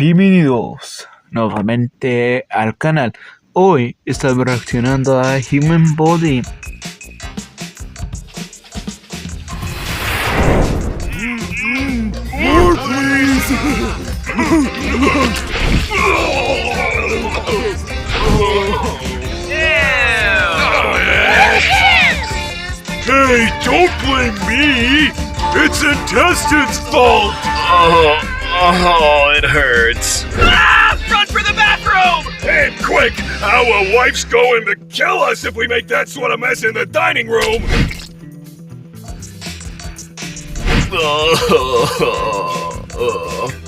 Bienvenidos nuevamente al canal. Hoy estamos reaccionando a Human Body. More, please! Hey, don't blame me! It's Intestine's fault! It hurts. Run for the bathroom! And quick! Our wife's going to kill us if we make that sort of mess in the dining room!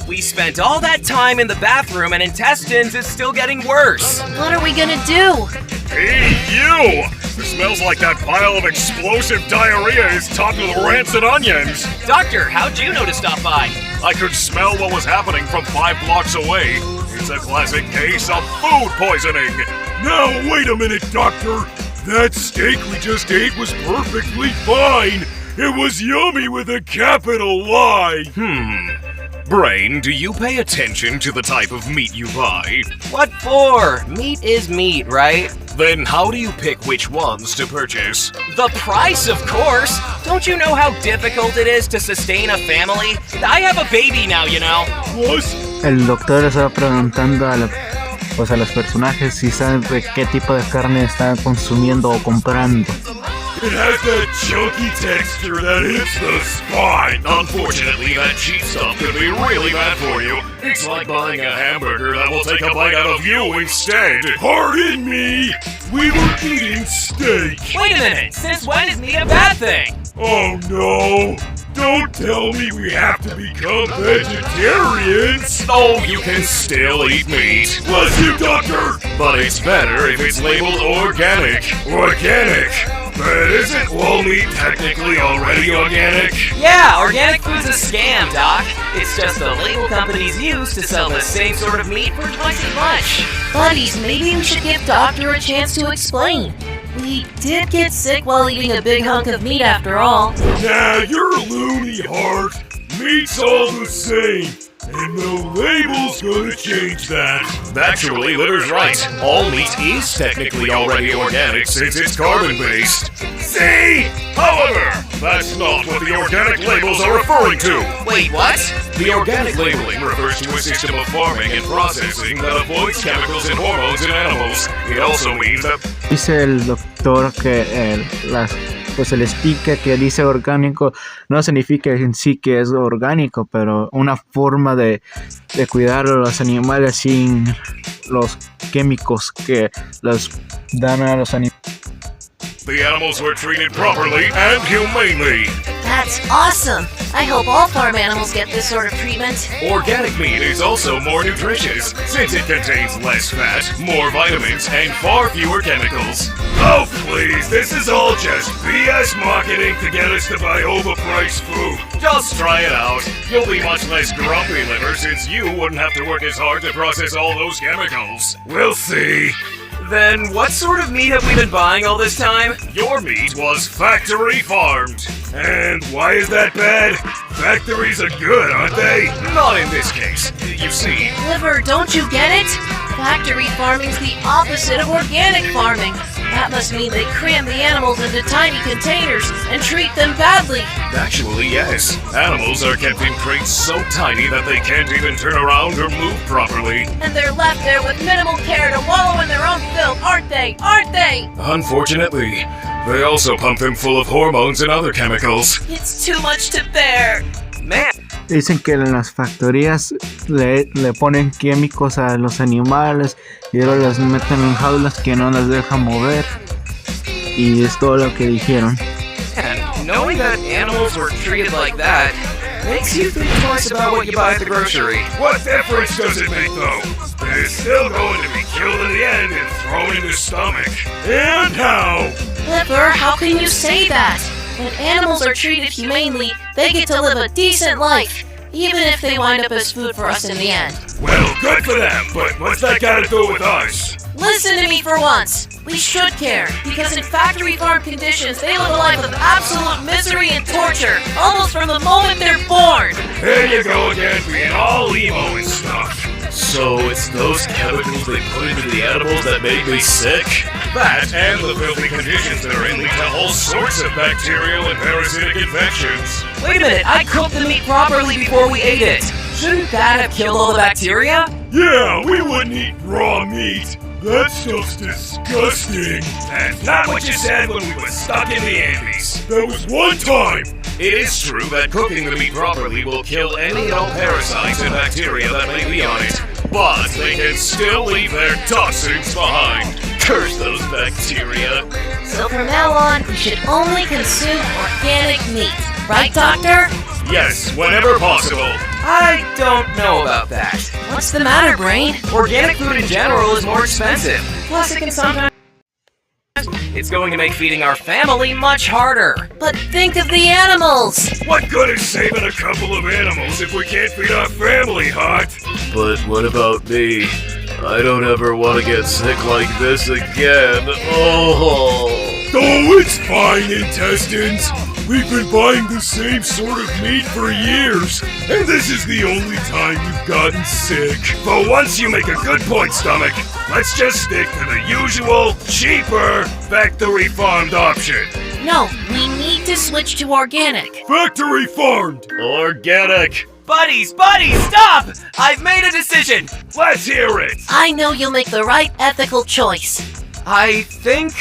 We spent all that time in the bathroom and Intestines is still getting worse. What are we gonna do? Hey, you! It smells like that pile of explosive diarrhea is topped with rancid onions! Doctor, how'd you know to stop by? I could smell what was happening from 5 blocks away. It's a classic case of food poisoning. Now, wait a minute, Doctor. That steak we just ate was perfectly fine. It was yummy with a capital Y. Brain, do you pay attention to the type of meat you buy? What for? Meat is meat, right? Then how do you pick which ones to purchase? The price, of course! Don't you know how difficult it is to sustain a family? I have a baby now, you know. What? El doctor estaba preguntando a los personajes si saben de qué tipo de carne están consumiendo o comprando. It has that chunky texture that hits the spine. Unfortunately, that cheap stuff could be really bad for you. It's like buying a hamburger that will take a bite out of you instead. Pardon me. We were eating steak. Wait a minute! Since when is meat a bad thing? Oh no. Don't tell me we have to become vegetarians! Oh, you can still eat meat. Bless you, Doctor! But it's better if it's labeled organic. Organic? But isn't whole meat technically already organic? Yeah, organic food's a scam, Doc. It's just the label companies use to sell the same sort of meat for twice as much. Buddies, maybe we should give Doctor a chance to explain. We did get sick while eating a big hunk of meat after all. Nah, you're loony, Heart. Meat's all the same. And no label's gonna change that. Actually, Litter's right. All meat is technically already organic since it's carbon-based. See? However, that's not what the organic labels are referring to. Wait, what? The organic labeling refers to a system of farming and processing that avoids chemicals and hormones in animals. It also means that... Dice el doctor que el sticker que dice orgánico no significa en sí que es orgánico, pero una forma de cuidar a los animales sin los químicos que les dan a los animales. The animals were treated properly and humanely. That's awesome! I hope all farm animals get this sort of treatment. Organic meat is also more nutritious, since it contains less fat, more vitamins, and far fewer chemicals. Oh, please, this is all just BS marketing to get us to buy overpriced food. Just try it out. You'll be much less grumpy, Liver, since you wouldn't have to work as hard to process all those chemicals. We'll see. Then what sort of meat have we been buying all this time? Your meat was factory farmed. And why is that bad? Factories are good, aren't they? Not in this case. You see... Liver, don't you get it? Factory farming's the opposite of organic farming. That must mean they cram the animals into tiny containers and treat them badly. Actually, yes. Animals are kept in crates so tiny that they can't even turn around or move properly. And they're left there with minimal care to wallow in their own filth, aren't they? Aren't they? Unfortunately, they also pump them full of hormones and other chemicals. It's too much to bear. Man, Dicen que en las factorías le ponen químicos a los animales y luego los meten en jaulas que no las dejan mover. Y es todo lo que dijeron. knowing that animals were treated like that makes you think twice about what you buy at the grocery. What difference does it make, though? They're still going to be killed in the end and thrown in the stomach. And how? Liver, how can you say that? When animals are treated humanely, they get to live a decent life, even if they wind up as food for us in the end. Well, good for them, but what's that got to do with us? Listen to me for once. We should care, because in factory farm conditions, they live a life of absolute misery and torture, almost from the moment they're born. There you go again, being all emo and stuff. So it's those chemicals they put into the animals that make me sick? That and the filthy conditions that are in lead to all sorts of bacterial and parasitic infections. Wait a minute, I cooked the meat properly before we ate it. Shouldn't that have killed all the bacteria? Yeah, we wouldn't eat raw meat. That stuff's disgusting. That's not what you said when we were stuck in the Andes. That was one time. It is true that cooking the meat properly will kill any and all parasites and bacteria that may be on it, but they can still leave their toxins behind. Curse those bacteria. So from now on, we should only consume organic meat. Right, Doctor? Yes, whenever possible. I don't know about that. What's the matter, Brain? Organic food in general is more expensive. Plus, it can sometimes... It's going to make feeding our family much harder. But think of the animals! What good is saving a couple of animals if we can't feed our family, Hot? But what about me? I don't ever want to get sick like this again. Oh, it's fine, Intestines. We've been buying the same sort of meat for years, and this is the only time we've gotten sick. But once you make a good point, Stomach, let's just stick to the usual, cheaper, factory-farmed option. No, we need to switch to organic. Factory-farmed! organic. Buddies, stop! I've made a decision. Let's hear it! I know you'll make the right ethical choice. I think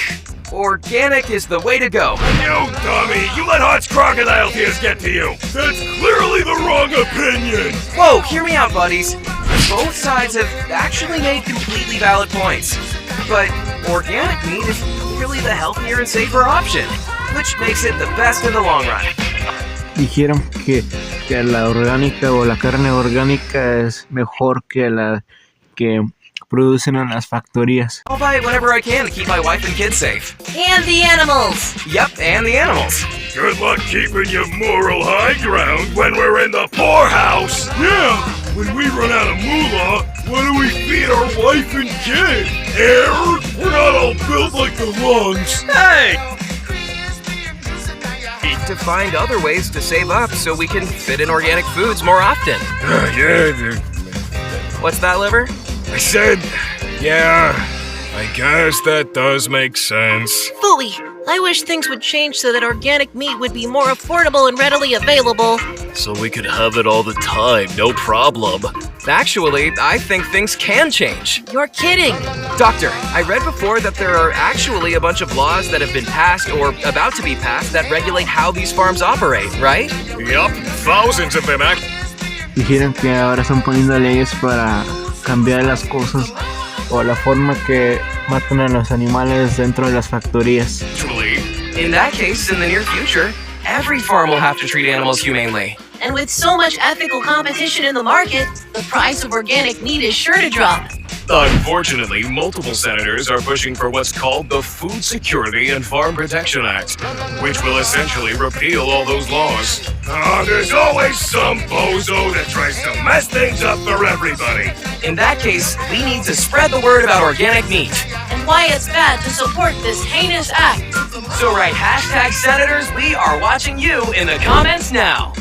organic is the way to go. You dummy! You let Hot's crocodile tears get to you! That's clearly the wrong opinion! Whoa, hear me out, buddies. Both sides have actually made completely valid points. But organic meat is clearly the healthier and safer option, which makes it the best in the long run. Dijeron que la orgánica o la carne orgánica es mejor que la que producen en las factorías. I'll buy it whenever I can to keep my wife and kids safe. And the animals! Yep, and the animals. Good luck keeping your moral high ground when we're in the poorhouse! Yeah! When we run out of moolah, what do we feed our wife and kid? Air? We're not all built like the lungs! Hey! To find other ways to save up so we can fit in organic foods more often. Yeah, dude. What's that, Liver? I said, yeah, I guess that does make sense. Phooey, I wish things would change so that organic meat would be more affordable and readily available. So we could have it all the time, no problem. Actually, I think things can change. You're kidding. Doctor, I read before that there are actually a bunch of laws that have been passed or about to be passed that regulate how these farms operate, right? Yup, thousands of them Dijeron que ahora están poniendo leyes para cambiar las cosas o la forma que matan a los animales dentro de las factorías. Actually, In that case, in the near future, every farm will have to treat animals humanely. And with so much ethical competition in the market, the price of organic meat is sure to drop. unfortunately, multiple senators are pushing for what's called the Food Security and Farm Protection Act, which will essentially repeal all those laws. There's always some bozo that tries to mess things up for everybody. In that case, we need to spread the word about organic meat. And why it's bad to support this heinous act. So write #senators, we are watching you in the comments now.